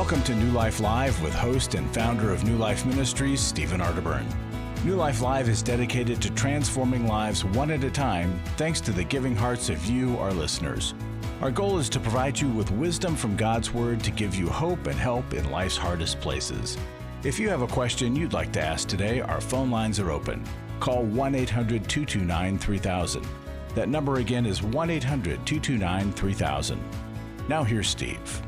Welcome to New Life Live with host and founder of New Life Ministries, Stephen Arterburn. New Life Live is dedicated to transforming lives one at a time, thanks to the giving hearts of you, our listeners. Our goal is to provide you with wisdom from God's Word to give you hope and help in life's hardest places. If you have a question you'd like to ask today, our phone lines are open. Call 1-800-229-3000. That number again is 1-800-229-3000. Now here's Steve.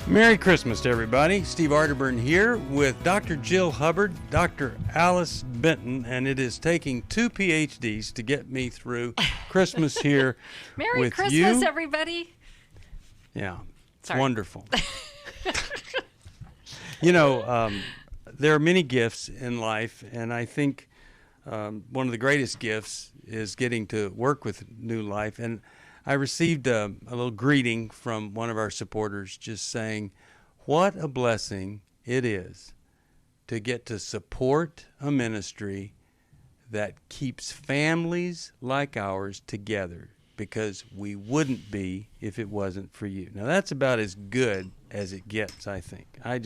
Merry Christmas to everybody. Steve Arterburn here with Dr. Jill Hubbard, Dr. Alice Benton, and it is taking 2 PhDs to get me through Christmas here Merry with Christmas, you. everybody. Yeah, it's Sorry. wonderful. You know, there are many gifts in life, and I think one of the greatest gifts is getting to work with New Life. And I received a little greeting from one of our supporters just saying, what a blessing it is to get to support a ministry that keeps families like ours together, because we wouldn't be if it wasn't for you. Now, that's about as good as it gets, I think. I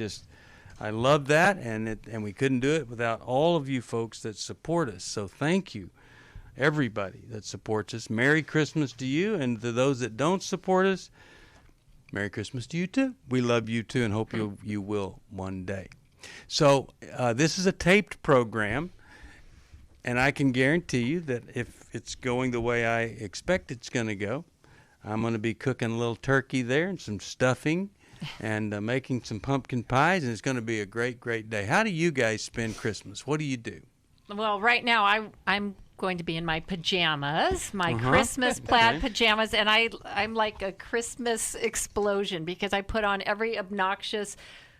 love that, and we couldn't do it without all of you folks that support us. So thank you, everybody that supports us. Merry Christmas to you, and to those that don't support us, Merry Christmas to you too. We love you too, and hope you will one day. So this is a taped program, and I can guarantee you that if it's going the way I expect it's going to go, I'm going to be cooking a little turkey there and some stuffing and making some pumpkin pies, and it's going to be a great, great day. How do you guys spend Christmas? What do you do? Well, right now I'm going to be in my pajamas, my Christmas plaid pajamas, and I'm like a Christmas explosion because I put on every obnoxious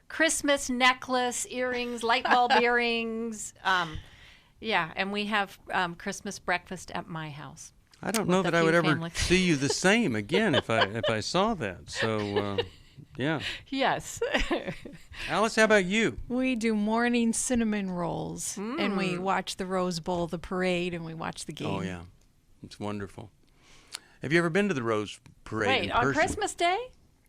Christmas necklace, earrings, light bulb earrings. And we have Christmas breakfast at my house. I don't know that I would ever see you the same again if I saw that. So, yeah. Yes. Alice, how about you? We do morning cinnamon rolls, and we watch the Rose Bowl, the parade, and we watch the game. Oh, yeah. It's wonderful. Have you ever been to the Rose Parade in on person? Christmas Day?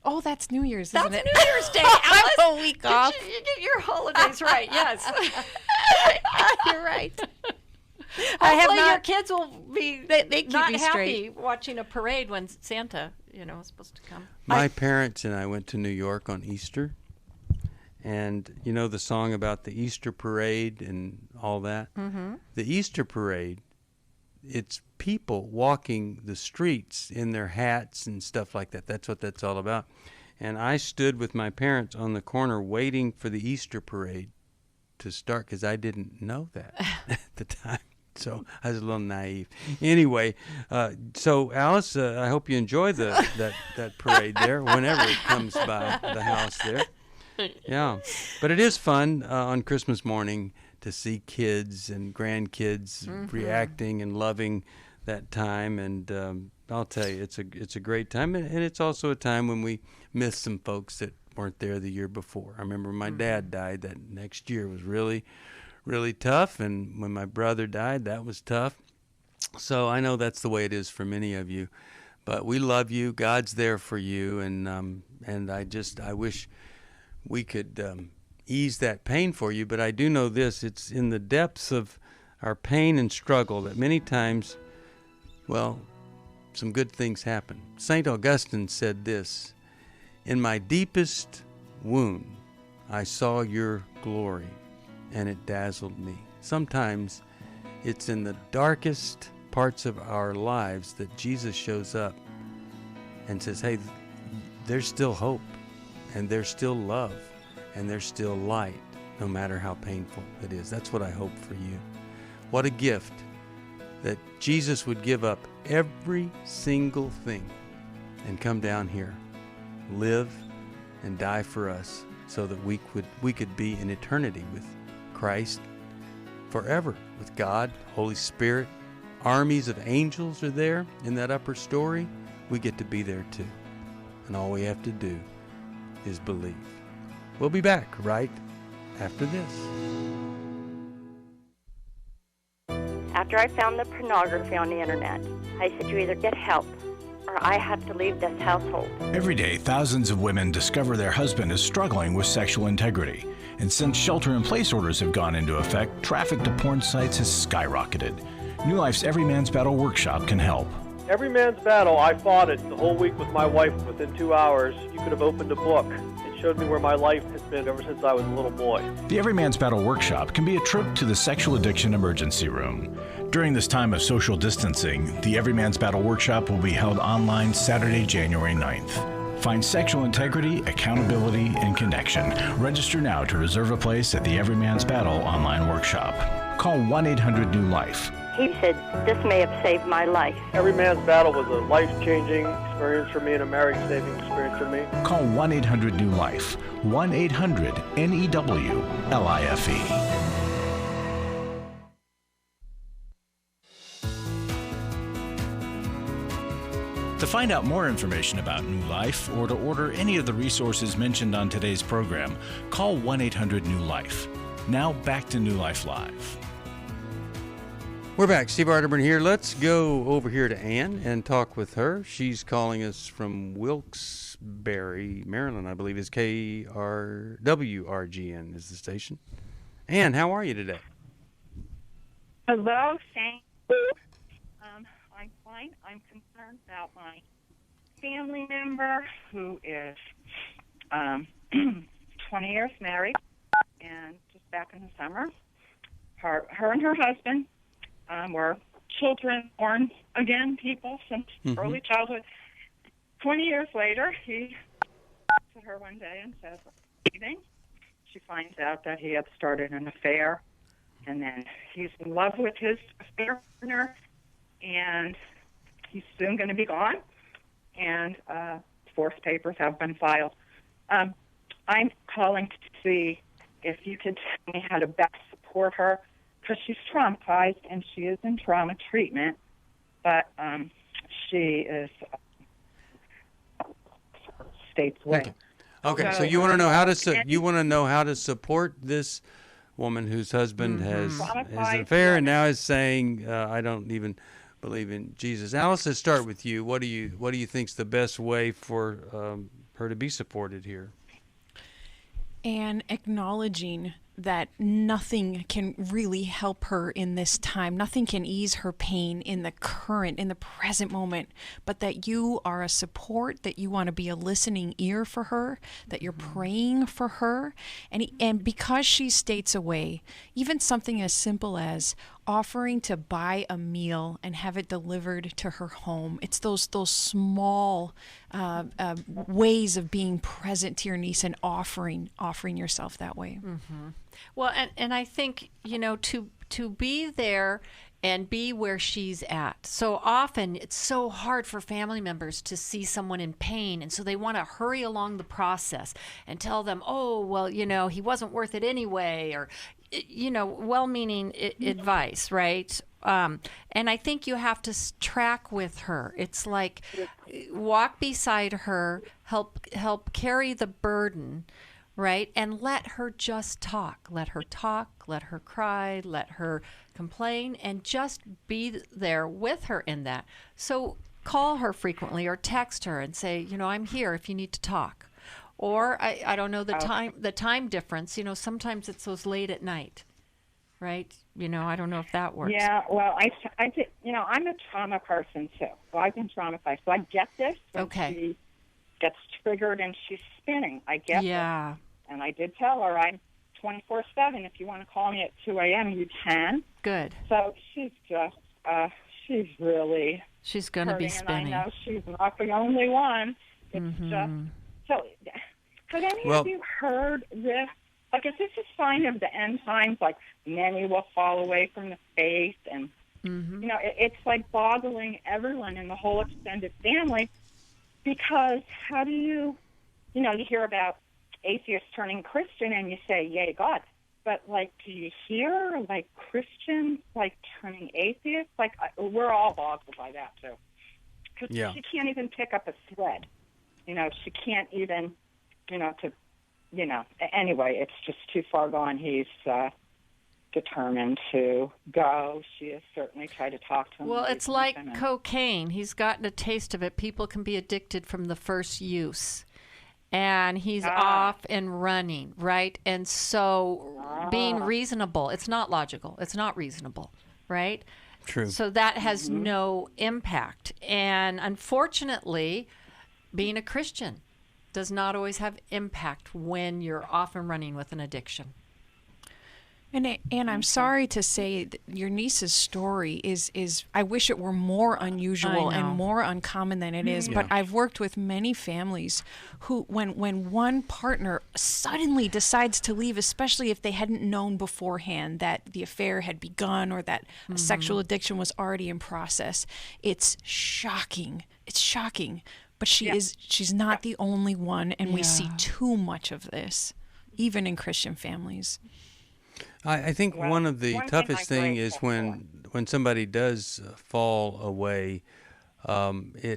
Oh, that's New Year's, isn't it? That's New Year's Day, Alice. A week off. You get your holidays right, yes. You're right. Hopefully your kids will be they keep not me happy straight. watching a parade when Santa, is supposed to come. My parents and I went to New York on Easter, and you know the song about the Easter parade and all that? Mm-hmm. The Easter parade, it's people walking the streets in their hats and stuff like that. That's what that's all about. And I stood with my parents on the corner waiting for the Easter parade to start because I didn't know that at the time. So I was a little naive. Anyway, so Alice, I hope you enjoy that parade there whenever it comes by the house there. Yeah, but it is fun on Christmas morning to see kids and grandkids reacting and loving that time. And I'll tell you, it's a great time, and it's also a time when we miss some folks that weren't there the year before. I remember my dad died that next year. Was really, really tough, and when my brother died, that was tough. So I know that's the way it is for many of you, but we love you. God's there for you, and I wish we could ease that pain for you. But I do know this: it's in the depths of our pain and struggle that many times, well, some good things happen. St. Augustine said this: "In my deepest wound, I saw your glory, and it dazzled me." Sometimes it's in the darkest parts of our lives that Jesus shows up and says, hey, there's still hope, and there's still love, and there's still light, no matter how painful it is. That's what I hope for you. What a gift that Jesus would give up every single thing and come down here, live and die for us, so that we could be in eternity with Christ forever, with God, Holy Spirit. Armies of angels are there in that upper story. We get to be there too. And all we have to do is believe. We'll be back right after this. After I found the pornography on the internet, I said, you either get help or I had to leave this household. Every day, thousands of women discover their husband is struggling with sexual integrity. And since shelter-in-place orders have gone into effect, traffic to porn sites has skyrocketed. New Life's Every Man's Battle workshop can help. Every man's battle, I fought it the whole week with my wife. Within 2 hours, you could have opened a book. It showed me where my life has been ever since I was a little boy. The Every Man's Battle workshop can be a trip to the sexual addiction emergency room. During this time of social distancing, the Every Man's Battle workshop will be held online Saturday, January 9th. Find sexual integrity, accountability, and connection. Register now to reserve a place at the Every Man's Battle online workshop. Call 1-800-NEW-LIFE. He said, this may have saved my life. Every man's battle was a life-changing experience for me and a marriage-saving experience for me. Call 1-800-NEW-LIFE. 1-800-NEWLIFE. To find out more information about New Life or to order any of the resources mentioned on today's program, call 1-800-NEW-LIFE. Now back to New Life Live. We're back. Steve Arterburn here. Let's go over here to Ann and talk with her. She's calling us from Wilkes-Barre, Maryland, I believe is KRWRGN is the station. Ann, how are you today? Hello, thank you. I'm fine. I'm concerned about my family member who is 20 years married and just back in the summer. Her and her husband were children born again people since early childhood. 20 years later, he looks at her one day and says, leaving. She finds out that he had started an affair, and then he's in love with his affair partner, and he's soon going to be gone, and divorce papers have been filed. I'm calling to see if you could tell me how to best support her, because she's traumatized and she is in trauma treatment, but she is states away. Okay. So you want to know how to support this woman whose husband has an affair and now is saying, I don't even believe in Jesus. Alice, let's start with you. What do you think's the best way for her to be supported here? And acknowledging that nothing can really help her in this time. Nothing can ease her pain in the present moment, but that you are a support, that you want to be a listening ear for her, that you're praying for her. And because she states away, even something as simple as offering to buy a meal and have it delivered to her home. It's those small ways of being present to your niece and offering yourself that way. Mm-hmm. Well, and I think, to be there and be where she's at. So often it's so hard for family members to see someone in pain, and so they want to hurry along the process and tell them, oh, well, he wasn't worth it anyway, or well-meaning advice, right? And I think you have to track with her. It's like walk beside her, help carry the burden, right? And let her just talk. Let her talk, let her cry, let her complain, and just be there with her in that. So call her frequently or text her and say, I'm here if you need to talk. Or I don't know the time difference. Sometimes it's those late at night, right? I don't know if that works. Yeah, well, I I'm a trauma person too. So I've been traumatized, so I get this. Okay. She gets triggered and she's spinning. I get it. And I did tell her I'm 24/7. If you want to call me at 2 a.m., you can. Good. So she's just she's going to be spinning. And I know she's not the only one. It's just so. Have any of you heard this? Like, is this a sign of the end times? Like, many will fall away from the faith, and it's like boggling everyone in the whole extended family. Because how do you hear about atheists turning Christian, and you say, "Yay, God!" But do you hear Christians turning atheists? We're all boggled by that too. Because she can't even pick up a thread. She can't even. Anyway, it's just too far gone. He's determined to go. She has certainly tried to talk to him. Well, it's like cocaine. He's gotten a taste of it. People can be addicted from the first use. And he's off and running, right? And so being reasonable, it's not logical. It's not reasonable, right? True. So that has no impact. And unfortunately, being a Christian does not always have impact when you're off and running with an addiction. And I'm sorry to say that your niece's story is I wish it were more unusual and more uncommon than it is. But I've worked with many families who, when one partner suddenly decides to leave, especially if they hadn't known beforehand that the affair had begun or that a sexual addiction was already in process, it's shocking. It's shocking. But she's not the only one, and we see too much of this, even in Christian families. I think one of the toughest thing is when somebody does fall away. There's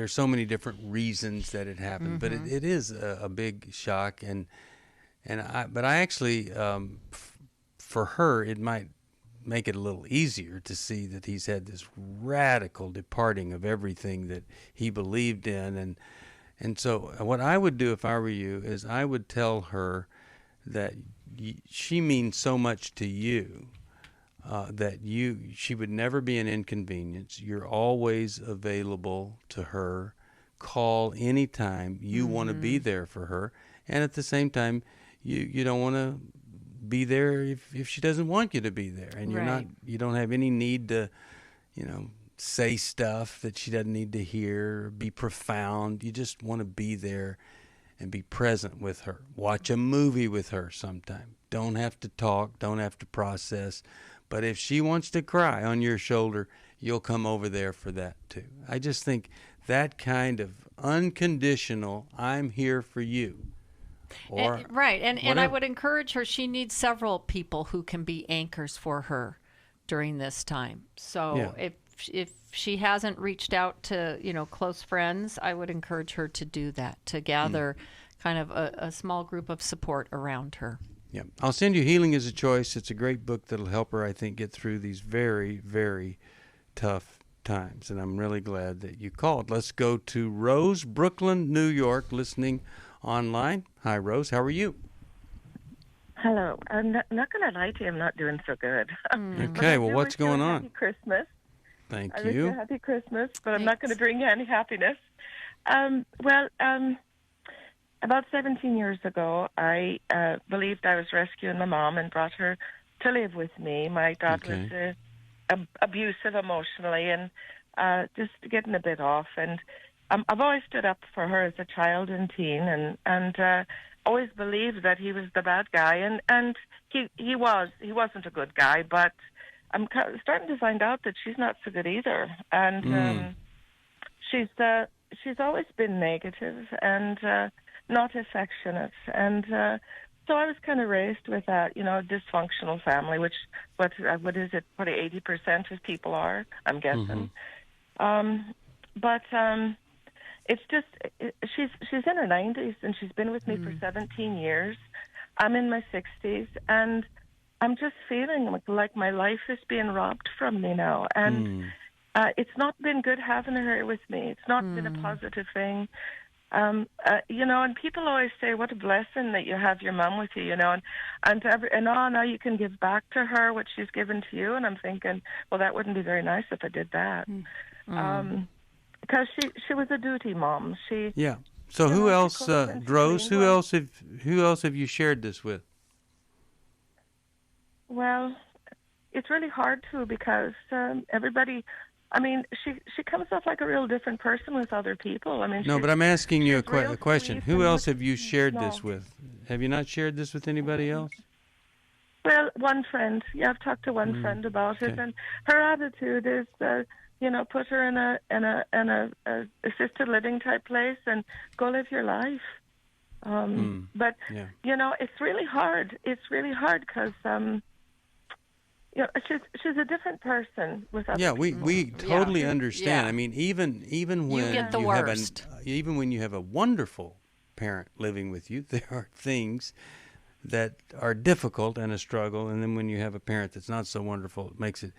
so many different reasons that it happened, but it is a big shock. But I actually, for her, it might make it a little easier to see that he's had this radical departing of everything that he believed in, and so what I would do if I were you is I would tell her that she means so much to you that she would never be an inconvenience. You're always available to her. Call anytime you want to be there for her, and at the same time, you don't want to be there if she doesn't want you to be there, and you don't have any need to, say stuff that she doesn't need to hear, be profound. You just want to be there and be present with her. Watch a movie with her sometime. Don't have to talk, don't have to process. But if she wants to cry on your shoulder, you'll come over there for that too. I just think that kind of unconditional, I'm here for you. And I would encourage her, she needs several people who can be anchors for her during this time. So if she hasn't reached out to, close friends, I would encourage her to do that, to gather kind of a small group of support around her. Yeah. I'll send you Healing is a Choice. It's a great book that'll help her, I think, get through these very, very tough times. And I'm really glad that you called. Let's go to Rose, Brooklyn, New York, listening online. Hi, Rose. How are you? Hello. I'm not going to lie to you. I'm not doing so good. Okay. Well, what's going on? Happy Christmas. Thank I you. wish you a happy Christmas, but I'm not going to bring you any happiness. About 17 years ago, I believed I was rescuing my mom and brought her to live with me. My dad was abusive emotionally and just getting a bit off. And I've always stood up for her as a child and teen, and always believed that he was the bad guy. And he wasn't a good guy, but I'm starting to find out that she's not so good either. And she's always been negative and not affectionate. And so I was kind of raised with that, dysfunctional family, which, what is it, probably 80% of people are, I'm guessing. But it's just, she's in her 90s, and she's been with me for 17 years. I'm in my 60s, and I'm just feeling like my life is being robbed from me now. And it's not been good having her with me. It's not been a positive thing. And people always say, what a blessing that you have your mom with you, and now you can give back to her what she's given to you. And I'm thinking, well, that wouldn't be very nice if I did that. Because she was a duty mom. So who else, Rose, who else have you shared this with? Well, it's really hard to, because everybody, she comes off like a real different person with other people. No, but I'm asking you a question. Who else have you shared this with? Have you not shared this with anybody else? Well, one friend. Yeah, I've talked to one friend about it, and her attitude is, put her in a assisted living type place and go live your life. But it's really hard. It's really hard because she's a different person with other people. we totally understand. Even when you get the worst. Even when you have a wonderful parent living with you, there are things that are difficult and a struggle, and then when you have a parent that's not so wonderful, it makes it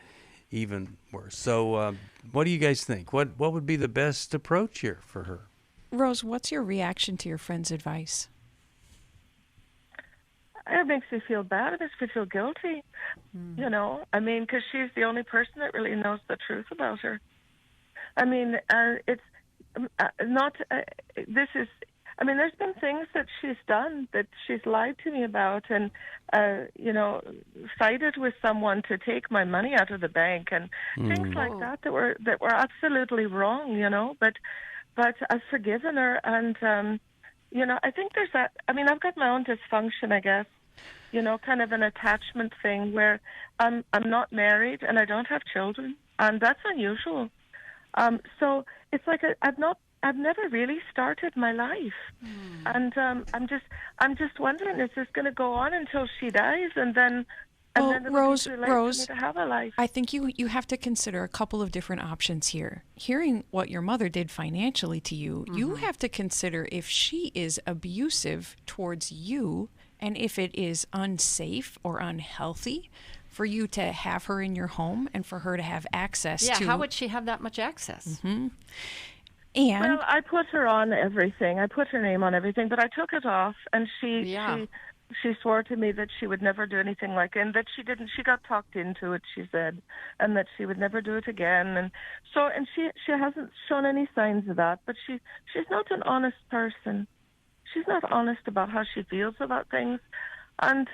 even worse. So what do you guys think? What would be the best approach here for her? Rose, what's your reaction to your friend's advice? It makes me feel bad. It makes me feel guilty. You know, I mean, because she's the only person that really knows the truth about her. I mean, it's not, this is, I mean, there's been things that she's done that she's lied to me about and, you know, sided with someone to take my money out of the bank and things like that were absolutely wrong, you know, but I've forgiven her and, you know, I think there's that, I mean, I've got my own dysfunction, I guess, you know, kind of an attachment thing where I'm not married and I don't have children, and that's unusual. So it's like I've never really started my life, and I'm just wondering, is this going to go on until she dies, and then Rose, it'll be too late for me to have a life? I think you have to consider a couple of different options here. Hearing what your mother did financially to you, you have to consider if she is abusive towards you and if it is unsafe or unhealthy for you to have her in your home and for her to have access to... Yeah, how would she have that much access? And well, I put her on everything. I put her name on everything, but I took it off, and she swore to me that she would never do anything like it, and that she didn't. She got talked into it, she said, and that she would never do it again. And so, and she hasn't shown any signs of that. But she's not an honest person. She's not honest about how she feels about things, and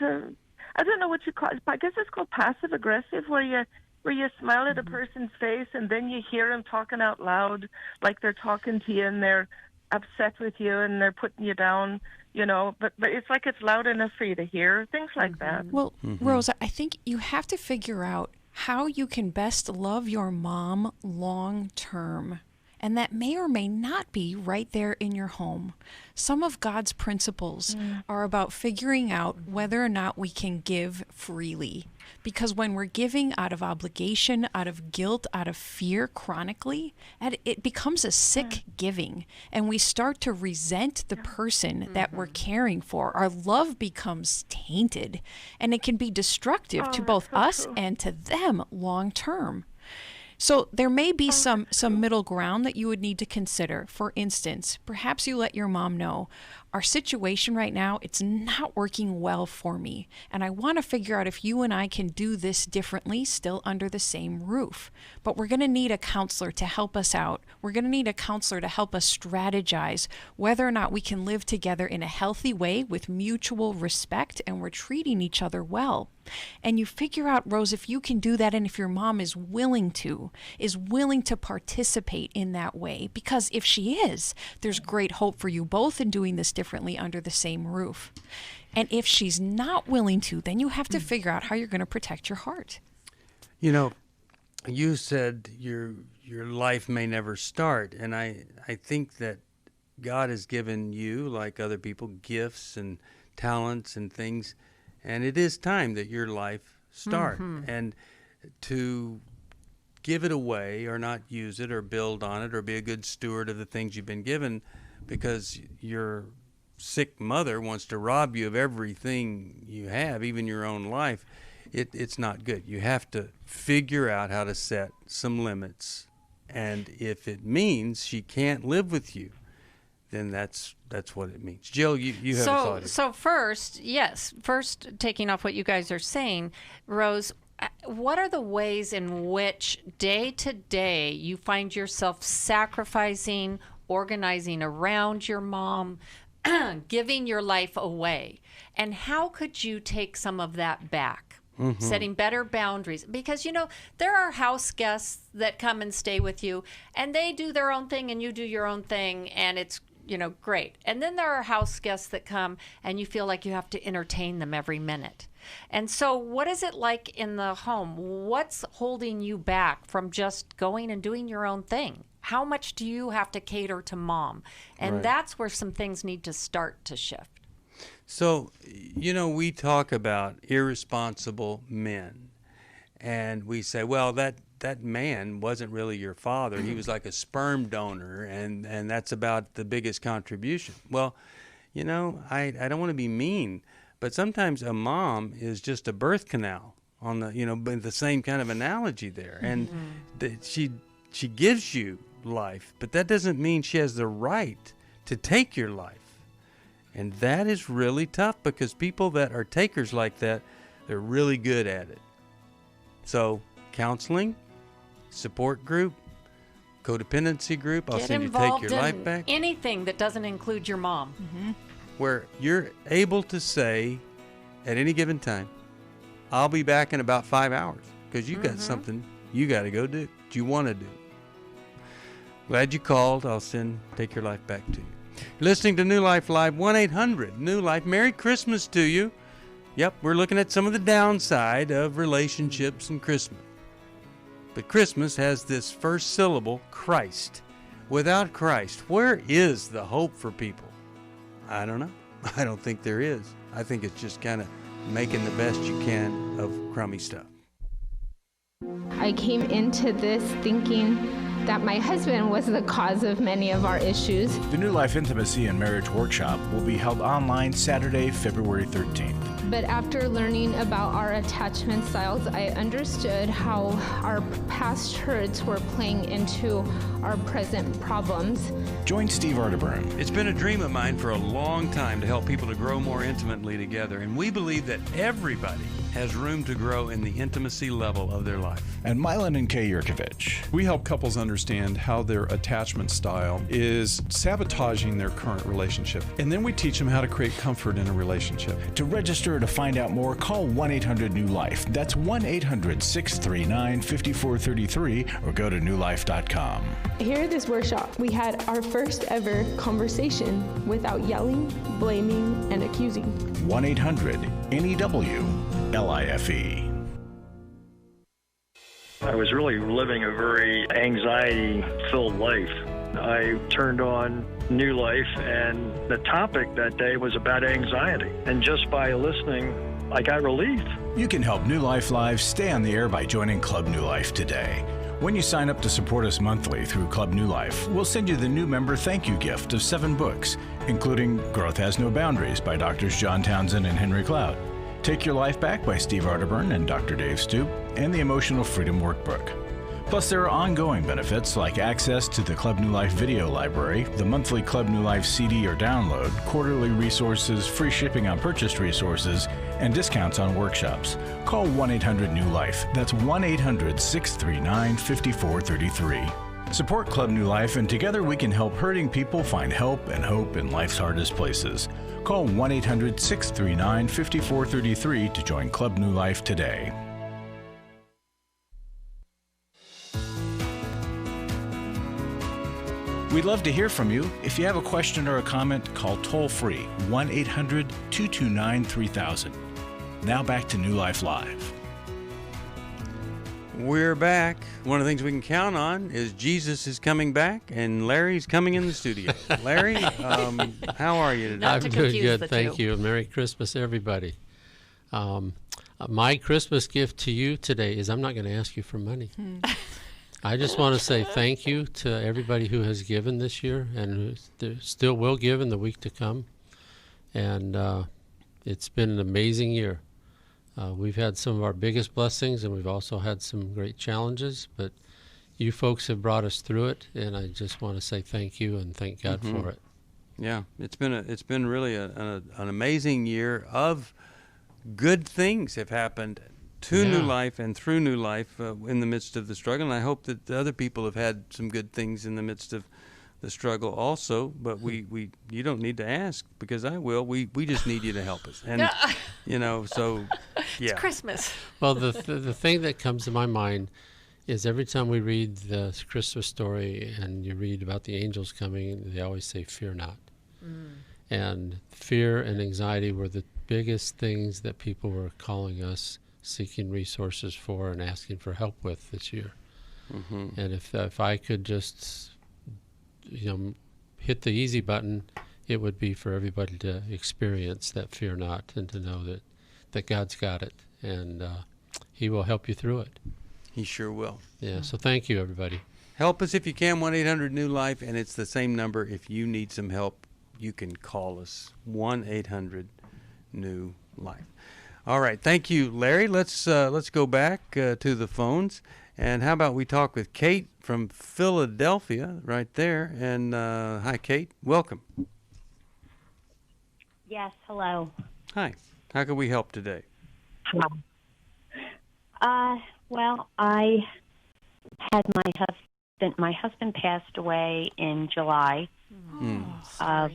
I don't know what you call it. I guess it's called passive aggressive, where you smile at a person's face and then you hear them talking out loud, like they're talking to you and they're upset with you and they're putting you down, you know, but it's like it's loud enough for you to hear, things like that. Well, Rosa, I think you have to figure out how you can best love your mom long term. And that may or may not be right there in your home. Some of God's principles are about figuring out whether or not we can give freely. Because when we're giving out of obligation, out of guilt, out of fear chronically, it becomes a sick giving. And we start to resent the person that we're caring for. Our love becomes tainted. And it can be destructive to both us and to them long term. So there may be some middle ground that you would need to consider. For instance, perhaps you let your mom know, our situation right now, it's not working well for me. And I want to figure out if you and I can do this differently, still under the same roof. But we're going to need a counselor to help us out. We're going to need a counselor to help us strategize whether or not we can live together in a healthy way with mutual respect and we're treating each other well. And you figure out, Rose, if you can do that and if your mom is willing to participate in that way. Because if she is, there's great hope for you both in doing this differently under the same roof. And if she's not willing to, then you have to figure out how you're going to protect your heart. You know, you said your life may never start, and I think that God has given you, like other people, gifts and talents and things, and it is time that your life start. And to give it away or not use it or build on it or be a good steward of the things you've been given because your sick mother wants to rob you of everything you have, even your own life, it's not good. You have to figure out how to set some limits. And if it means she can't live with you, then that's what it means. Jill, you have a thought. So first taking off what you guys are saying, Rose, what are the ways in which day to day you find yourself sacrificing, organizing around your mom, giving your life away? And how could you take some of that back? Setting better boundaries, because there are house guests that come and stay with you and they do their own thing and you do your own thing and it's great. And then there are house guests that come and you feel like you have to entertain them every minute. And so what is it like in the home? What's holding you back from just going and doing your own thing? How much do you have to cater to mom? And that's where some things need to start to shift. So, we talk about irresponsible men, and we say, well, that man wasn't really your father. He was like a sperm donor, and that's about the biggest contribution. Well, I don't want to be mean, But sometimes a mom is just a birth canal on the, but the same kind of analogy there. And she gives you life, but that doesn't mean she has the right to take your life. And that is really tough, because people that are takers like that, they're really good at it. So counseling, support group, codependency group, I'll send you Take Your Life Back. Anything that doesn't include your mom. Where you're able to say at any given time, I'll be back in about 5 hours, because you got something you got to go do, that you want to do. Glad you called. I'll send Take Your Life Back to you. You're listening to New Life Live, 1-800-NEW-LIFE. Merry Christmas to you. Yep, we're looking at some of the downside of relationships and Christmas. But Christmas has this first syllable, Christ. Without Christ, where is the hope for people? I don't know. I don't think there is. I think it's just kind of making the best you can of crummy stuff. I came into this thinking that my husband was the cause of many of our issues. The New Life Intimacy and Marriage Workshop will be held online Saturday, February 13th. But after learning about our attachment styles, I understood how our past hurts were playing into our present problems. Join Steve Arterburn. It's been a dream of mine for a long time to help people to grow more intimately together, and we believe that everybody has room to grow in the intimacy level of their life. And Milan and Kay Yurkovich. We help couples understand how their attachment style is sabotaging their current relationship. And then we teach them how to create comfort in a relationship. To register or to find out more, call 1-800-NEW-LIFE. That's 1-800-639-5433, or go to newlife.com. Here at this workshop, we had our first ever conversation without yelling, blaming, and accusing. 1-800-NEW-LIFE. I was really living a very anxiety-filled life. I turned on New Life, and the topic that day was about anxiety. And just by listening, I got relief. You can help New Life Live stay on the air by joining Club New Life today. When you sign up to support us monthly through Club New Life, we'll send you the new member thank you gift of 7 books, including Growth Has No Boundaries by Drs. John Townsend and Henry Cloud, Take Your Life Back by Steve Arterburn and Dr. Dave Stoop, and the Emotional Freedom Workbook. Plus, there are ongoing benefits like access to the Club New Life video library, the monthly Club New Life CD or download, quarterly resources, free shipping on purchased resources, and discounts on workshops. Call 1-800-NEW-LIFE. That's 1-800-639-5433. Support Club New Life, and together we can help hurting people find help and hope in life's hardest places. Call 1-800-639-5433 to join Club New Life today. We'd love to hear from you. If you have a question or a comment, call toll-free 1-800-229-3000. Now back to New Life Live. We're back. One of the things we can count on is Jesus is coming back and Larry's coming in the studio. Larry, how are you today? Not to I'm doing confuse good, the thank two. you. Merry Christmas, everybody. My Christmas gift to you today is I'm not going to ask you for money. I just want to say thank you to everybody who has given this year and who still will give in the week to come. And it's been an amazing year. We've had some of our biggest blessings, and we've also had some great challenges, but you folks have brought us through it, and I just want to say thank you and thank God for it. Yeah, it's been really an amazing year of good things have happened to New Life and through New Life in the midst of the struggle, and I hope that the other people have had some good things in the midst of the struggle also, but you don't need to ask, because I will. We just need you to help us. And so yeah. It's Christmas. Well, the thing that comes to my mind is every time we read the Christmas story and you read about the angels coming, they always say, "Fear not." And fear and anxiety were the biggest things that people were calling us, seeking resources for and asking for help with this year. And if I could just hit the easy button, it would be for everybody to experience that fear not, and to know that God's got it, and he will help you through it. He sure will. Yeah, so thank you, everybody. Help us if you can, 1-800-NEW-LIFE, and it's the same number. If you need some help, you can call us, 1-800-NEW-LIFE. life. All right, thank you, Larry. Let's go back to the phones, and how about we talk with Kate from Philadelphia, right there. And hi, Kate. Welcome. Yes. Hello. Hi. How can we help today? Well, I had my husband passed away in July of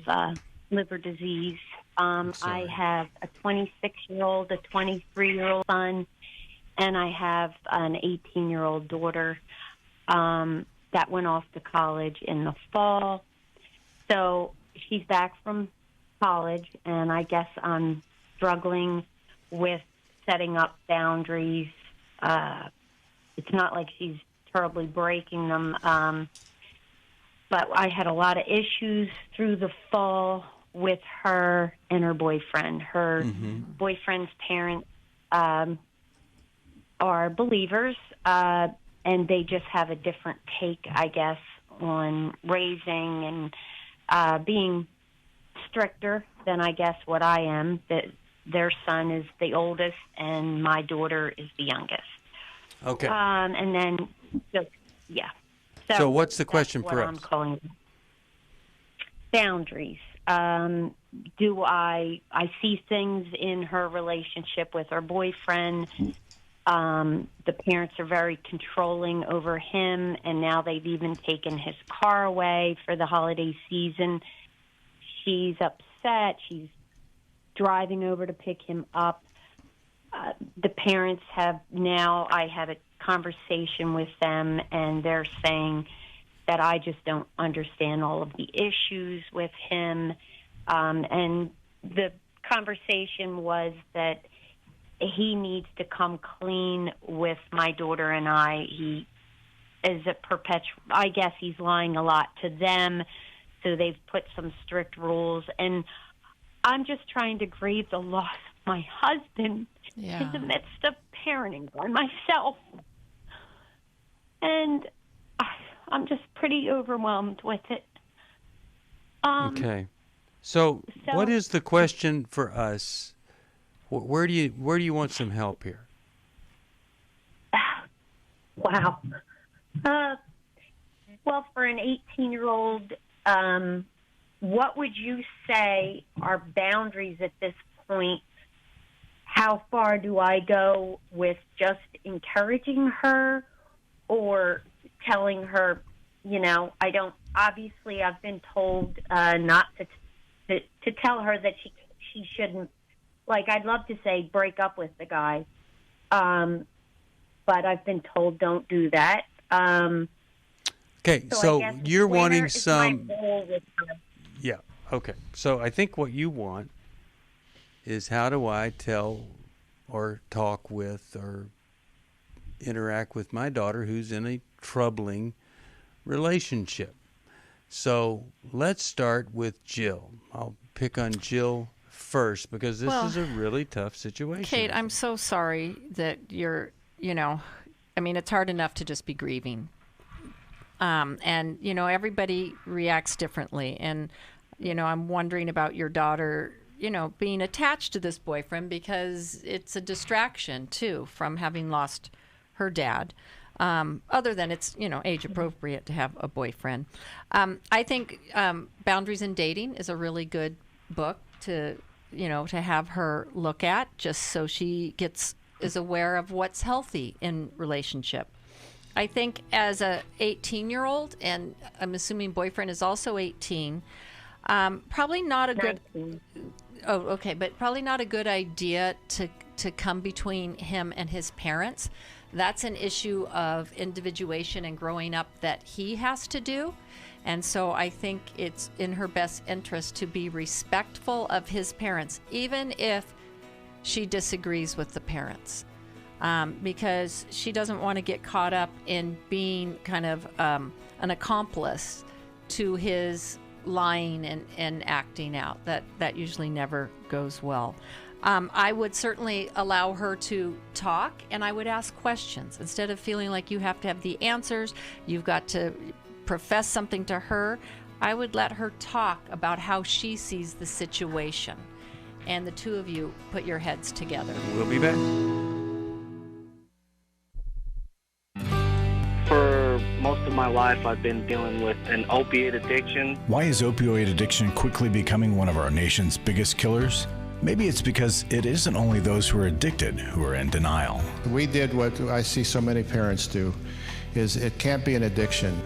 liver disease. I have a 26-year-old, a 23-year-old son, and I have an 18-year-old daughter that went off to college in the fall. So she's back from college, and I guess I'm struggling with setting up boundaries. It's not like she's terribly breaking them, but I had a lot of issues through the fall with her and her boyfriend. Her boyfriend's parents are believers, and they just have a different take, I guess, on raising and being stricter than, I guess, what I am. That their son is the oldest, and my daughter is the youngest. Okay. And then, yeah. So what's the question what for us? I'm calling boundaries. Do I see things in her relationship with her boyfriend? The parents are very controlling over him, and now they've even taken his car away for the holiday season. She's upset. She's driving over to pick him up. The parents I had a conversation with them, and they're saying that I just don't understand all of the issues with him. And the conversation was that he needs to come clean with my daughter and I. He is I guess he's lying a lot to them, so they've put some strict rules. And I'm just trying to grieve the loss of my husband in the midst of parenting by myself. And I'm just pretty overwhelmed with it. Okay. So what is the question for us? Where do you want some help here? Wow. Well, for an 18-year-old, what would you say are boundaries at this point? How far do I go with just encouraging her or telling her, I don't, obviously I've been told not to tell her that she shouldn't, like, I'd love to say break up with the guy, but I've been told don't do that. Okay, so you're wanting some... Yeah, okay. So I think what you want is, how do I tell or talk with or interact with my daughter who's in a troubling relationship? So let's start with Jill. I'll pick on Jill first because this is a really tough situation. Kate, I'm so sorry that you're, it's hard enough to just be grieving. And, everybody reacts differently. And, I'm wondering about your daughter, being attached to this boyfriend because it's a distraction, too, from having lost her dad. Other than it's, age appropriate to have a boyfriend. I think Boundaries in Dating is a really good book to have her look at, just so she is aware of what's healthy in relationship. I think as a 18-year-old, and I'm assuming boyfriend is also 18, probably not a good. Oh, okay, but probably not a good idea to come between him and his parents. That's an issue of individuation and growing up that he has to do. And so I think it's in her best interest to be respectful of his parents, even if she disagrees with the parents, because she doesn't want to get caught up in being kind of an accomplice to his lying and acting out. That usually never goes well. I would certainly allow her to talk, and I would ask questions. Instead of feeling like you have to have the answers, you've got to profess something to her, I would let her talk about how she sees the situation. and the two of you put your heads together. We'll be back. For most of my life, I've been dealing with an opiate addiction. Why is opioid addiction quickly becoming one of our nation's biggest killers? Maybe it's because it isn't only those who are addicted who are in denial. We did what I see so many parents do, is it can't be an addiction.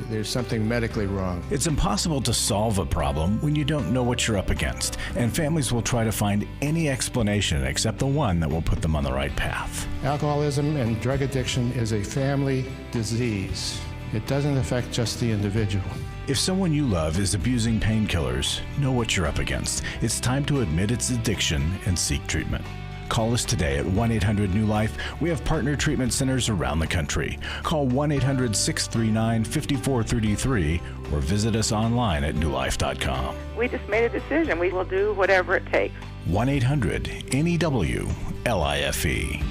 There's something medically wrong. It's impossible to solve a problem when you don't know what you're up against, and families will try to find any explanation except the one that will put them on the right path. Alcoholism and drug addiction is a family disease. It doesn't affect just the individual. If someone you love is abusing painkillers, know what you're up against. It's time to admit its addiction and seek treatment. Call us today at 1-800-NEW-LIFE. We have partner treatment centers around the country. Call 1-800-639-5433 or visit us online at newlife.com. We just made a decision. We will do whatever it takes. 1-800-NEW-LIFE.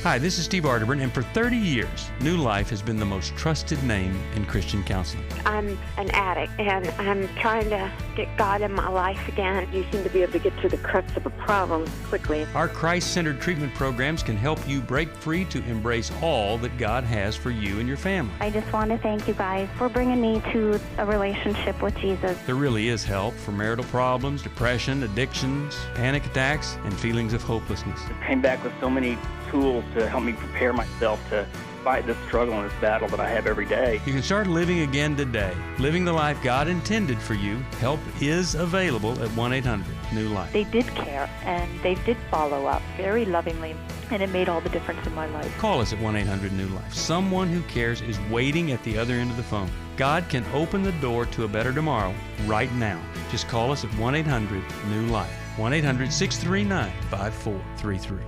Hi, this is Steve Arterburn, and for 30 years, New Life has been the most trusted name in Christian counseling. I'm an addict, and I'm trying to get God in my life again. You seem to be able to get to the crux of a problem quickly. Our Christ-centered treatment programs can help you break free to embrace all that God has for you and your family. I just want to thank you guys for bringing me to a relationship with Jesus. There really is help for marital problems, depression, addictions, panic attacks, and feelings of hopelessness. I came back with so many tools to help me prepare myself to fight this struggle and this battle that I have every day. You can start living again today, living the life God intended for you. Help is available at 1-800-NEW-LIFE. They did care, and they did follow up very lovingly, and it made all the difference in my life. Call us at 1-800-NEW-LIFE. Someone who cares is waiting at the other end of the phone. God can open the door to a better tomorrow right now. Just call us at 1-800-NEW-LIFE. 1-800-639-5433.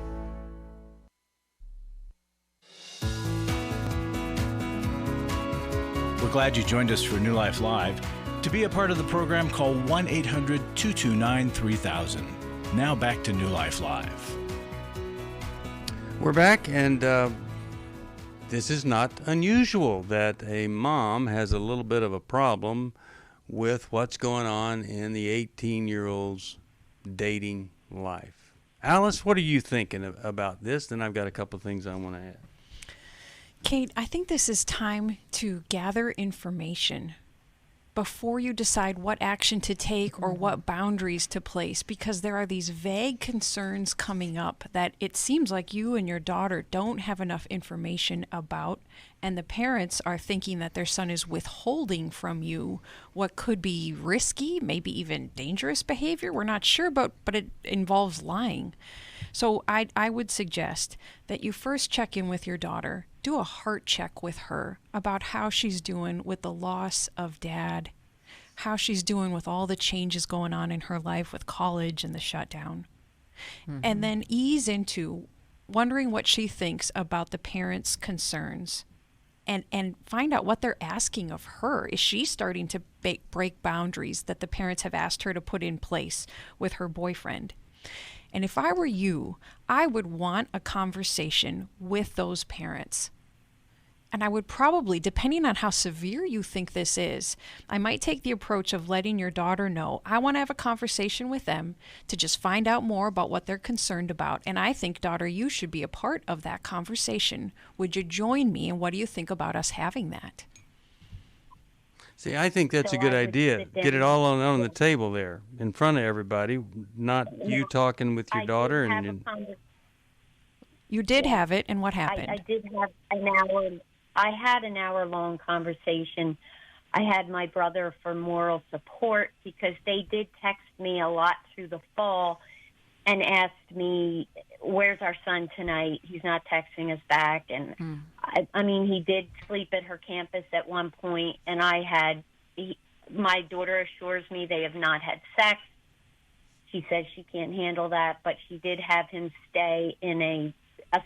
We're glad you joined us for New Life Live. To be a part of the program, call 1-800-229-3000. Now back to New Life Live. We're back, and this is not unusual that a mom has a little bit of a problem with what's going on in the 18-year-old's dating life. Alice, what are you thinking about this? Then I've got a couple of things I want to add. Kate, I think this is time to gather information before you decide what action to take or what boundaries to place, because there are these vague concerns coming up that it seems like you and your daughter don't have enough information about, and the parents are thinking that their son is withholding from you what could be risky, maybe even dangerous behavior. We're not sure, but it involves lying. So I would suggest that you first check in with your daughter, do a heart check with her about how she's doing with the loss of dad, how she's doing with all the changes going on in her life with college and the shutdown. Mm-hmm. And then ease into wondering what she thinks about the parents' concerns and find out what they're asking of her. Is she starting to break boundaries that the parents have asked her to put in place with her boyfriend? And if I were you, I would want a conversation with those parents. And I would probably, depending on how severe you think this is, I might take the approach of letting your daughter know, I want to have a conversation with them to just find out more about what they're concerned about. And I think, daughter, you should be a part of that conversation. Would you join me? And what do you think about us having that? See, I think that's a good idea. Get it all on the table there in front of everybody, not you talking with your daughter. You did have it, and what happened? I did have an hour. I had an hour-long conversation. I had my brother for moral support because they did text me a lot through the fall and asked me, where's our son tonight? He's not texting us back. And I mean, he did sleep at her campus at one point, and my daughter assures me they have not had sex. She says she can't handle that, but she did have him stay in a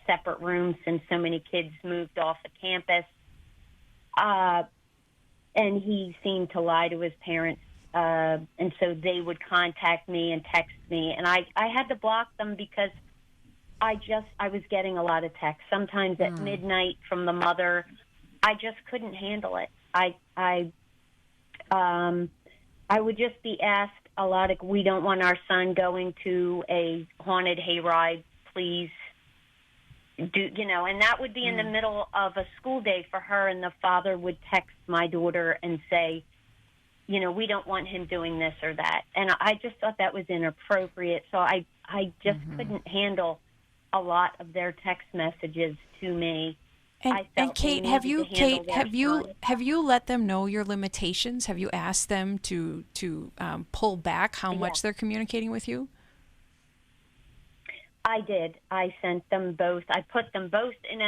separate room since so many kids moved off the campus. And he seemed to lie to his parents. And so they would contact me and text me. And I had to block them because I was getting a lot of texts, sometimes at midnight from the mother. I just couldn't handle it. I would just be asked we don't want our son going to a haunted hayride, please do, and that would be in the middle of a school day for her, and the father would text my daughter and say, we don't want him doing this or that. And I just thought that was inappropriate. So I just couldn't handle a lot of their text messages to me. And Kate, have you let them know your limitations? Have you asked them to pull back how much they're communicating with you? I did. I sent them both. I put them both in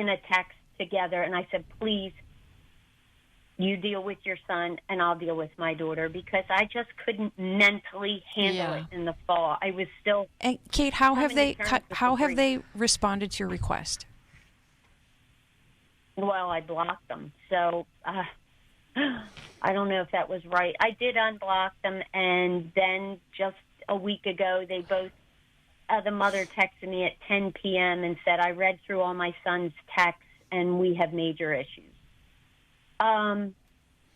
a text together, and I said, please, you deal with your son, and I'll deal with my daughter, because I just couldn't mentally handle it in the fall. I was still. And Kate, how have they responded to your request? Well, I blocked them, so I don't know if that was right. I did unblock them, and then just a week ago, they both. The mother texted me at 10 p.m. and said, I read through all my son's texts, and we have major issues. And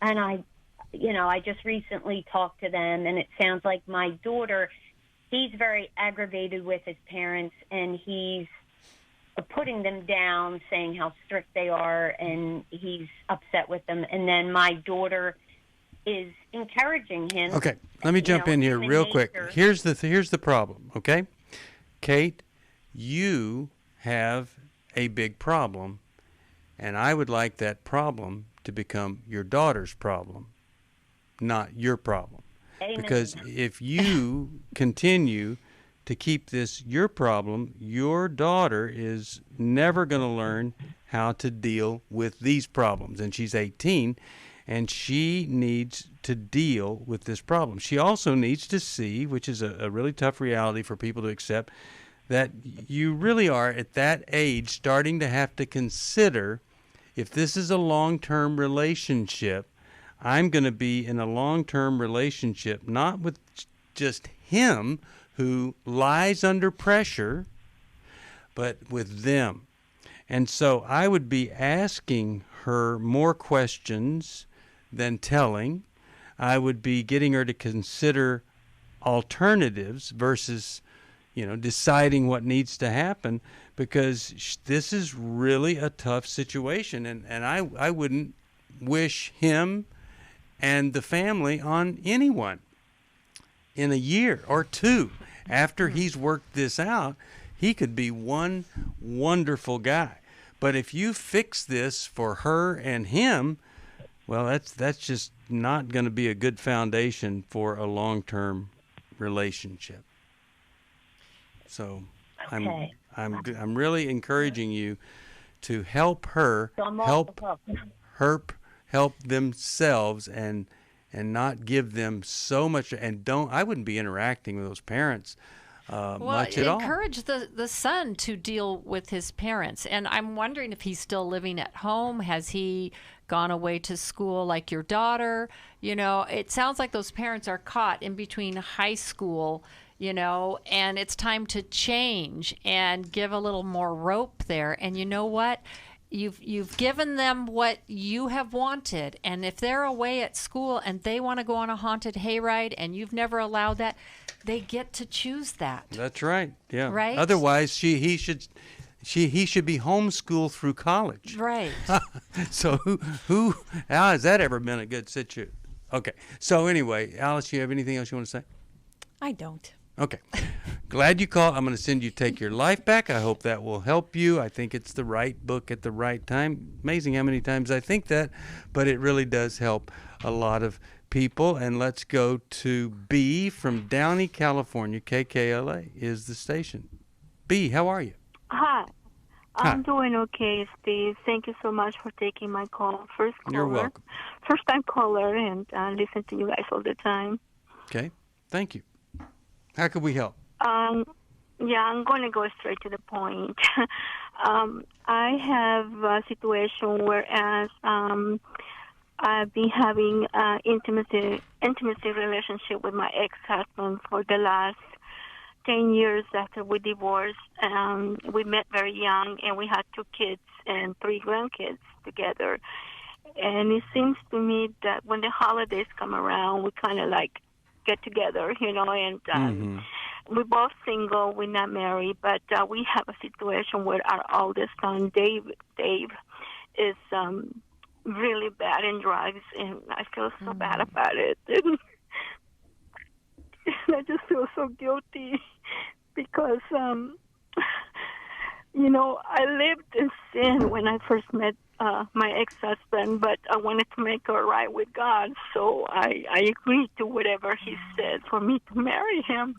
I just recently talked to them, and it sounds like my daughter, he's very aggravated with his parents, and he's putting them down, saying how strict they are, and he's upset with them. And then my daughter is encouraging him. Okay, let me jump in here real quick. Here's the problem, okay? Kate, you have a big problem, and I would like that problem to become your daughter's problem, not your problem. Amen. Because if you continue to keep this your problem, your daughter is never going to learn how to deal with these problems. And she's 18, and she needs to deal with this problem. She also needs to see, which is a really tough reality for people to accept, that you really are at that age starting to have to consider, if this is a long-term relationship, I'm going to be in a long-term relationship, not with just him who lies under pressure, but with them. And so I would be asking her more questions than telling. I would be getting her to consider alternatives versus, deciding what needs to happen, because this is really a tough situation. And I wouldn't wish him and the family on anyone. In a year or two after he's worked this out, he could be one wonderful guy. But if you fix this for her and him, well, that's just not going to be a good foundation for a long-term relationship. So I'm really encouraging you to help her help themselves and not give them so much. And I wouldn't be interacting with those parents much at all. Encourage the son to deal with his parents. And I'm wondering if he's still living at home. Has he gone away to school like your daughter? It sounds like those parents are caught in between high school, and it's time to change and give a little more rope there. And you know what? You've given them what you have wanted, and if they're away at school and they want to go on a haunted hayride and you've never allowed that, they get to choose that. That's right. Yeah. Right. Otherwise, he should be homeschooled through college. Right. So how has that ever been a good situation? Okay. So anyway, Alice, you have anything else you want to say? I don't. Okay. Glad you called. I'm going to send you Take Your Life Back. I hope that will help you. I think it's the right book at the right time. Amazing how many times I think that, but it really does help a lot of people. And let's go to B from Downey, California. KKLA is the station. B, how are you? Hi. I'm doing okay, Steve. Thank you so much for taking my call. First caller. You're welcome. First-time caller, and I listen to you guys all the time. Okay. Thank you. How could we help? I'm going to go straight to the point. I have a situation whereas I've been having an intimacy relationship with my ex-husband for the last 10 years after we divorced. We met very young, and we had 2 kids and 3 grandkids together. And it seems to me that when the holidays come around, we kind of like get together, and we're both single. We're not married, but we have a situation where our oldest son, Dave is really bad in drugs, and I feel so bad about it. And I just feel so guilty because, I lived in sin when I first met my ex-husband, but I wanted to make it right with God, so I agreed to whatever he said for me to marry him,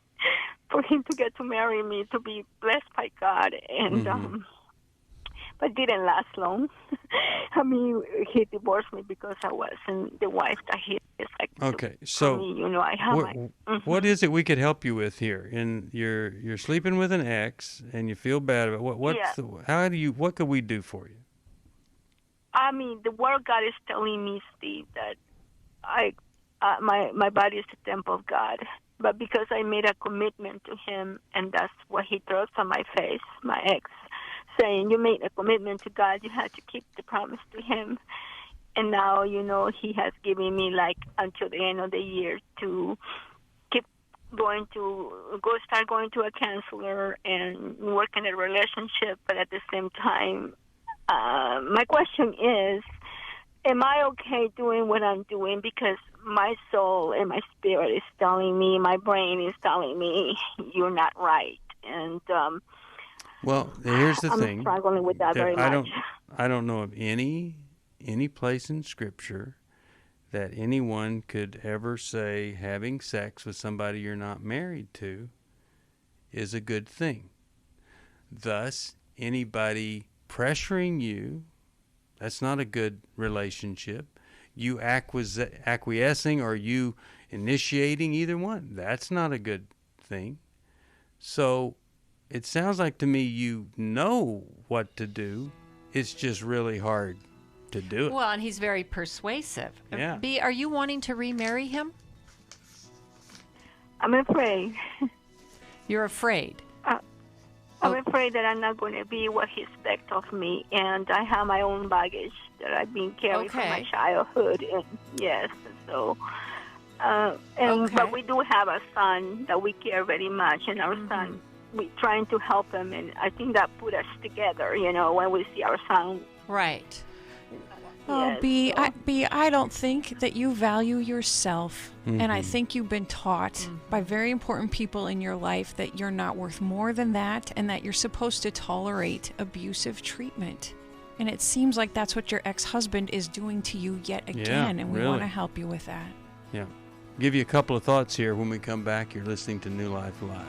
for him to get to marry me, to be blessed by God, and but it didn't last long. I mean, he divorced me because I wasn't the wife that he expected. Okay, so me, I have what is it we could help you with here? And you're sleeping with an ex, and you feel bad about what could we do for you? I mean, the word of God is telling me, Steve, that my body is the temple of God. But because I made a commitment to him, and that's what he throws on my face, my ex, saying, you made a commitment to God, you had to keep the promise to him. And now, he has given me, until the end of the year to start going to a counselor and work in a relationship. But at the same time, my question is, am I okay doing what I'm doing? Because my soul and my spirit is telling me, my brain is telling me, you're not right. And well, here's the thing. I'm struggling with that very much. I don't know of any place in Scripture that anyone could ever say having sex with somebody you're not married to is a good thing. Thus, anybody pressuring you, that's not a good relationship. You acquiescing or you initiating, either one, that's not a good thing. So it sounds like to me you know what to do. It's just really hard to do it. Well, and he's very persuasive. Yeah. B, are you wanting to remarry him? I'm afraid. You're afraid? I'm afraid that I'm not going to be what he expects of me, and I have my own baggage that I've been carrying from my childhood. And yes, so but we do have a son that we care very much, and our son, we're trying to help him, and I think that put us together. When we see our son, right. Oh, yes, B, I don't think that you value yourself. And I think you've been taught by very important people in your life that you're not worth more than that, and that you're supposed to tolerate abusive treatment. And it seems like that's what your ex-husband is doing to you yet again, and we want to help you with that. Yeah. Give you a couple of thoughts here when we come back. You're listening to New Life Live.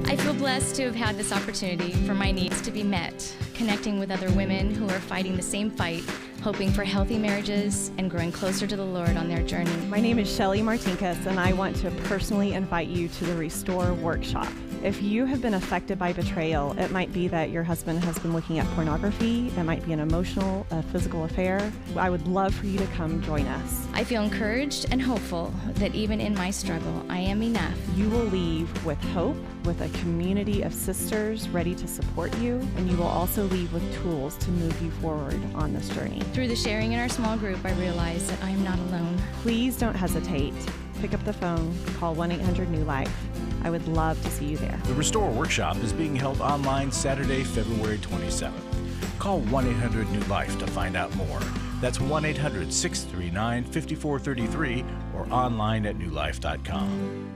I feel blessed to have had this opportunity for my needs to be met, connecting with other women who are fighting the same fight, hoping for healthy marriages and growing closer to the Lord on their journey. My name is Shelly Martinkus, and I want to personally invite you to the Restore Workshop. If you have been affected by betrayal, it might be that your husband has been looking at pornography, it might be an emotional, physical affair. I would love for you to come join us. I feel encouraged and hopeful that even in my struggle, I am enough. You will leave with hope, with a community of sisters ready to support you, and you will also leave with tools to move you forward on this journey. Through the sharing in our small group, I realize that I am not alone. Please don't hesitate. Pick up the phone, call 1-800-NEW-LIFE. I would love to see you there. The Restore Workshop is being held online Saturday, February 27th. Call 1-800-NEW-LIFE to find out more. That's 1-800-639-5433 or online at newlife.com.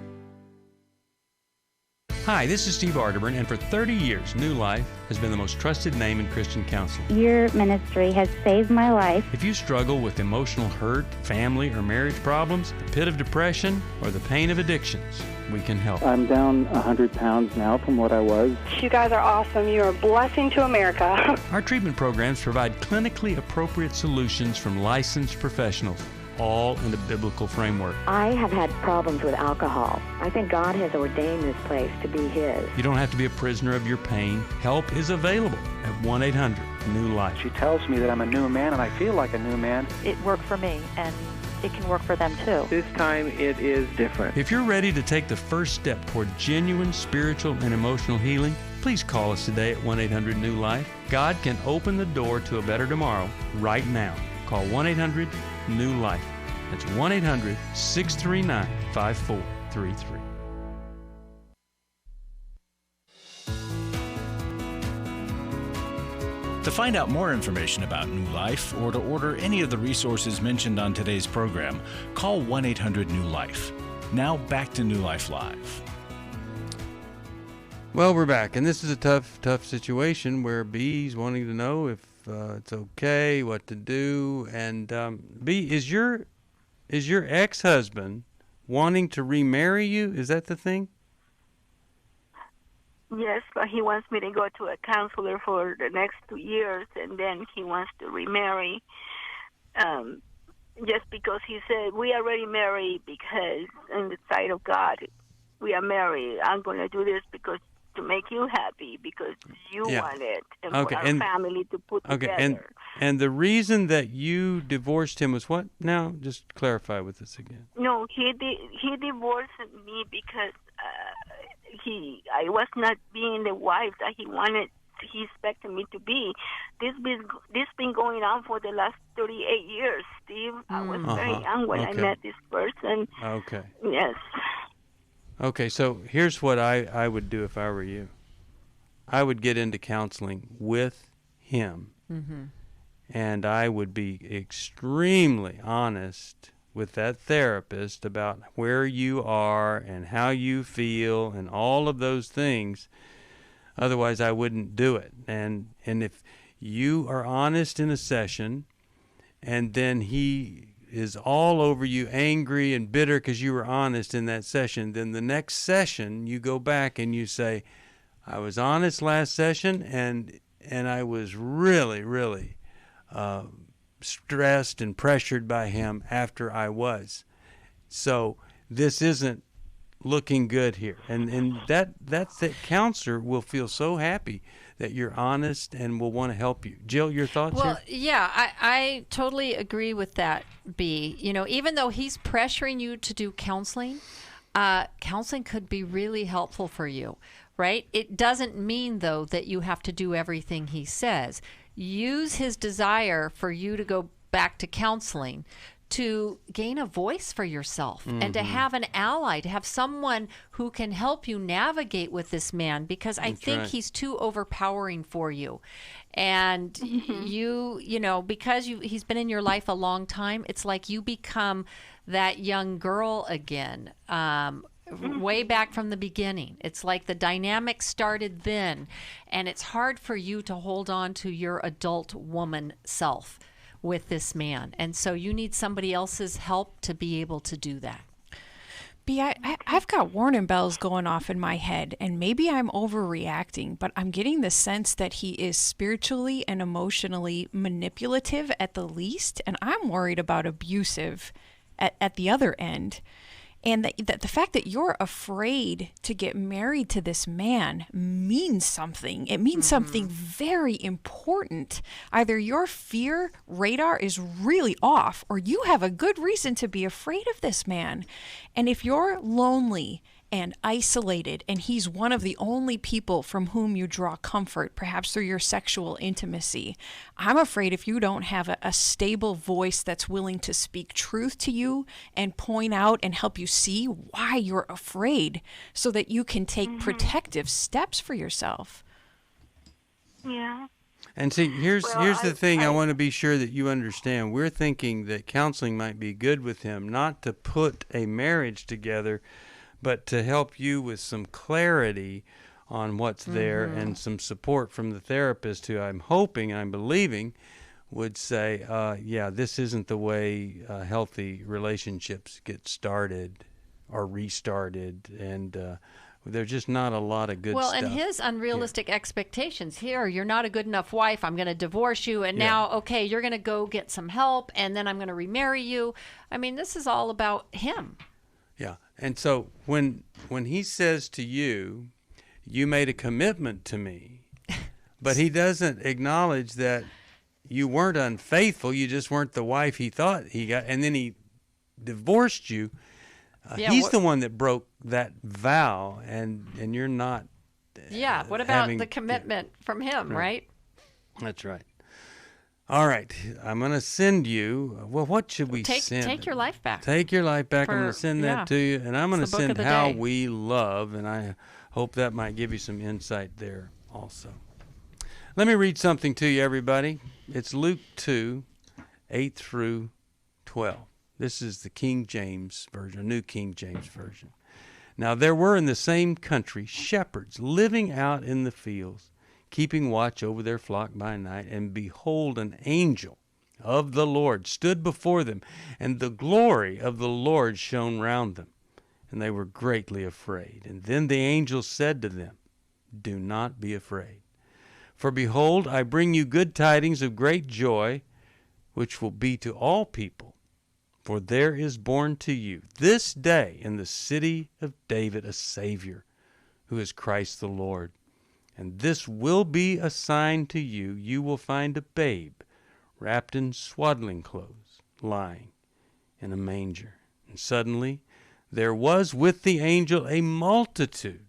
Hi, this is Steve Arterburn, and for 30 years, New Life has been the most trusted name in Christian counseling. Your ministry has saved my life. If you struggle with emotional hurt, family or marriage problems, the pit of depression, or the pain of addictions, we can help. I'm down 100 pounds now from what I was. You guys are awesome. You're a blessing to America. Our treatment programs provide clinically appropriate solutions from licensed professionals, all in a biblical framework. I have had problems with alcohol. I think God has ordained this place to be His. You don't have to be a prisoner of your pain. Help is available at 1-800-NEW-LIFE. She tells me that I'm a new man, and I feel like a new man. It worked for me, and it can work for them too. This time it is different. If you're ready to take the first step toward genuine spiritual and emotional healing, please call us today at 1-800-NEW-LIFE. God can open the door to a better tomorrow right now. Call 1-800-NEW-LIFE. That's 1-800-639-5433. To find out more information about New Life or to order any of the resources mentioned on today's program, call 1-800-NEW-LIFE. Now back to New Life Live. Well, we're back, and this is a tough situation where B's wanting to know if it's okay, what to do, and B, is your ex-husband wanting to remarry you? Is that the thing? Yes, but he wants me to go to a counselor for the next 2 years, and then he wants to remarry. Just because he said, we are already married because in the sight of God, we are married. I'm going to do this because to make you happy, because you want it, and for our family to put together. And the reason that you divorced him was what? Now, just clarify with us again. No, he divorced me because I was not being the wife that he expected me to be. This been going on for the last 38 years, Steve. I was very young when I met this person. Okay. Yes. Okay, so here's what I would do if I were you. I would get into counseling with him, and I would be extremely honest with that therapist about where you are and how you feel and all of those things. Otherwise, I wouldn't do it. And if you are honest in a session, and then he is all over you, angry and bitter because you were honest in that session, then the next session you go back and you say, I was honest last session, and I was really, really stressed and pressured by him after I was. So this isn't looking good here. And that counselor will feel so happy that you're honest and will want to help you. Jill, your thoughts here? Well, yeah, I totally agree with that, B. You know, even though he's pressuring you to do counseling, counseling could be really helpful for you, right? It doesn't mean, though, that you have to do everything he says. Use his desire for you to go back to counseling to gain a voice for yourself and to have an ally, to have someone who can help you navigate with this man, because I think he's too overpowering for you. And you know, because he's been in your life a long time, it's like you become that young girl again, way back from the beginning. It's like the dynamic started then, and it's hard for you to hold on to your adult woman self with this man. And so you need somebody else's help to be able to do that. B, I've got warning bells going off in my head, and maybe I'm overreacting, but I'm getting the sense that he is spiritually and emotionally manipulative at the least, and I'm worried about abusive at the other end. And that the fact that you're afraid to get married to this man means something. It means something very important. Either your fear radar is really off, or you have a good reason to be afraid of this man. And if you're lonely and isolated, and he's one of the only people from whom you draw comfort, perhaps through your sexual intimacy, I'm afraid if you don't have a stable voice that's willing to speak truth to you and point out and help you see why you're afraid, so that you can take protective steps for yourself. Yeah. And see, here's the thing I want to be sure that you understand. We're thinking that counseling might be good with him, not to put a marriage together, but to help you with some clarity on what's there and some support from the therapist, who I'm hoping and I'm believing would say, yeah, this isn't the way healthy relationships get started or restarted, and there's just not a lot of good stuff. Well, and his unrealistic expectations here, you're not a good enough wife, I'm going to divorce you, and now, okay, you're going to go get some help, and then I'm going to remarry you. I mean, this is all about him. Yeah. And so when he says to you, you made a commitment to me, but he doesn't acknowledge that you weren't unfaithful, you just weren't the wife he thought he got, and then he divorced you, he's the one that broke that vow, and you're not. What about the commitment from him, right? That's right. All right, I'm going to send you. Well, what should we send? Take your life back. Take your life back. I'm going to send that to you, and I'm going to send How We Love, and I hope that might give you some insight there also. Let me read something to you, everybody. It's Luke 2, 8 through 12. This is the King James Version, New King James Version. Now there were in the same country shepherds living out in the fields, keeping watch over their flock by night, and behold, an angel of the Lord stood before them, and the glory of the Lord shone round them, and they were greatly afraid. And then the angel said to them, Do not be afraid, for behold, I bring you good tidings of great joy, which will be to all people. For there is born to you this day in the city of David a Savior, who is Christ the Lord. And this will be a sign to you. You will find a babe wrapped in swaddling clothes, lying in a manger. And suddenly there was with the angel a multitude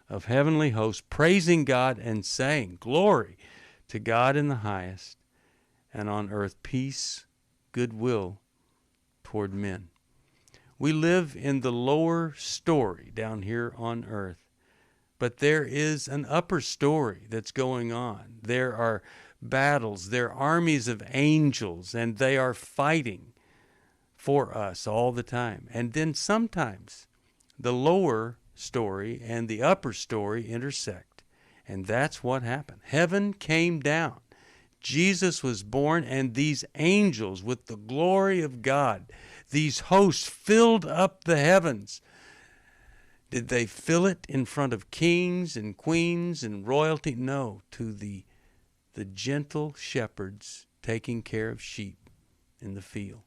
of heavenly hosts, praising God and saying, Glory to God in the highest, and on earth peace, goodwill toward men. We live in the lower story down here on earth. But there is an upper story that's going on. There are battles, there are armies of angels, and they are fighting for us all the time. And then sometimes the lower story and the upper story intersect. And that's what happened. Heaven came down. Jesus was born, and these angels, with the glory of God, these hosts filled up the heavens. Did they fill it in front of kings and queens and royalty? No, to the gentle shepherds taking care of sheep in the field.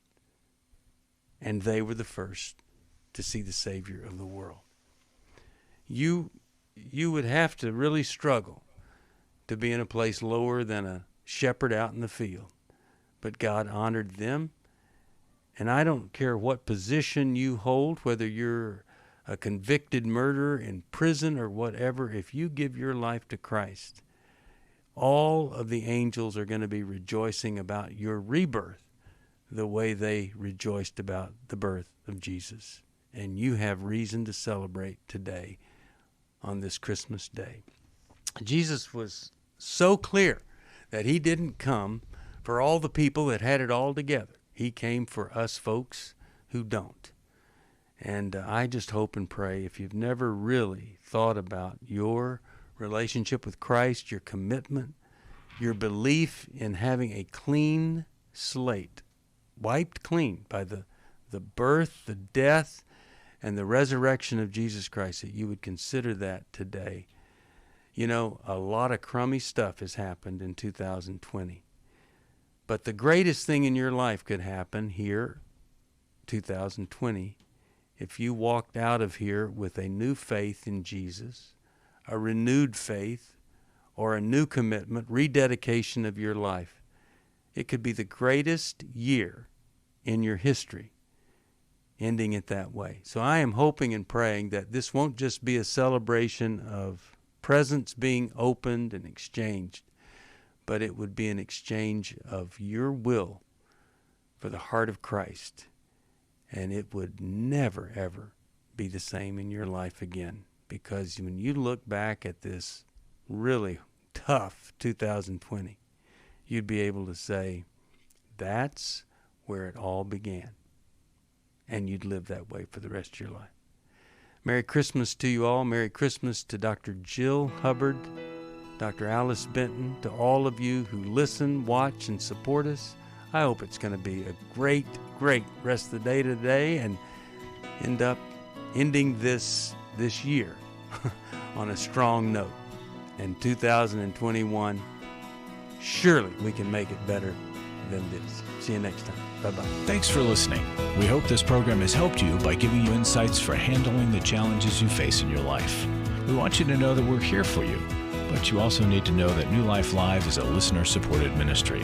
And they were the first to see the Savior of the world. You would have to really struggle to be in a place lower than a shepherd out in the field. But God honored them. And I don't care what position you hold, whether you're a convicted murderer in prison or whatever, if you give your life to Christ, all of the angels are going to be rejoicing about your rebirth the way they rejoiced about the birth of Jesus. And you have reason to celebrate today on this Christmas day. Jesus was so clear that he didn't come for all the people that had it all together. He came for us folks who don't. And I just hope and pray, if you've never really thought about your relationship with Christ, your commitment, your belief in having a clean slate, wiped clean by the birth, the death, and the resurrection of Jesus Christ, that you would consider that today. You know, a lot of crummy stuff has happened in 2020. But the greatest thing in your life could happen here, 2020, if you walked out of here with a new faith in Jesus, a renewed faith, or a new commitment, rededication of your life. It could be the greatest year in your history, ending it that way. So I am hoping and praying that this won't just be a celebration of presents being opened and exchanged, but it would be an exchange of your will for the heart of Christ. And it would never, ever be the same in your life again. Because when you look back at this really tough 2020, you'd be able to say, that's where it all began. And you'd live that way for the rest of your life. Merry Christmas to you all. Merry Christmas to Dr. Jill Hubbard, Dr. Alice Benton, to all of you who listen, watch, and support us. I hope it's going to be a great, great rest of the day today and end up ending this year on a strong note. And 2021, surely we can make it better than this. See you next time. Bye-bye. Thanks for listening. We hope this program has helped you by giving you insights for handling the challenges you face in your life. We want you to know that we're here for you, but you also need to know that New Life Live is a listener-supported ministry.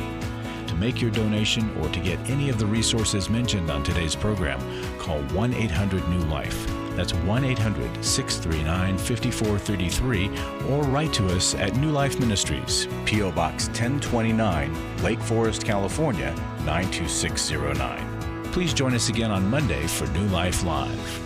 To make your donation or to get any of the resources mentioned on today's program, call 1-800-NEW-LIFE. That's 1-800-639-5433, or write to us at New Life Ministries, P.O. Box 1029, Lake Forest, California, 92609. Please join us again on Monday for New Life Live.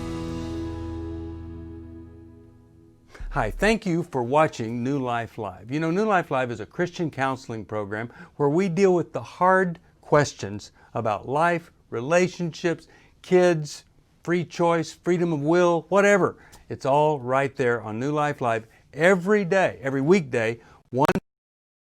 Hi, thank you for watching New Life Live. You know, New Life Live is a Christian counseling program where we deal with the hard questions about life, relationships, kids, free choice, freedom of will, whatever. It's all right there on New Life Live every day, every weekday, 1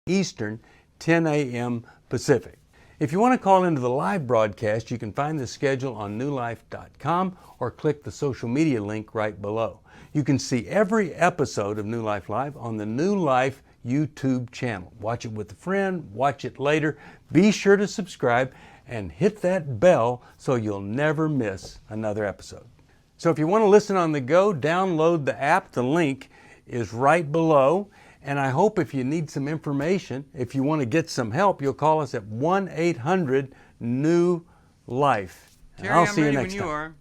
Eastern, 10 a.m. Pacific. If you want to call into the live broadcast, you can find the schedule on newlife.com or click the social media link right below. You can see every episode of New Life Live on the New Life YouTube channel. Watch it with a friend, watch it later. Be sure to subscribe and hit that bell so you'll never miss another episode. So if you want to listen on the go, download the app. The link is right below. And I hope if you need some information, if you want to get some help, you'll call us at 1-800-NEW-LIFE. Terry, I'll I'm see you ready next when you time. are.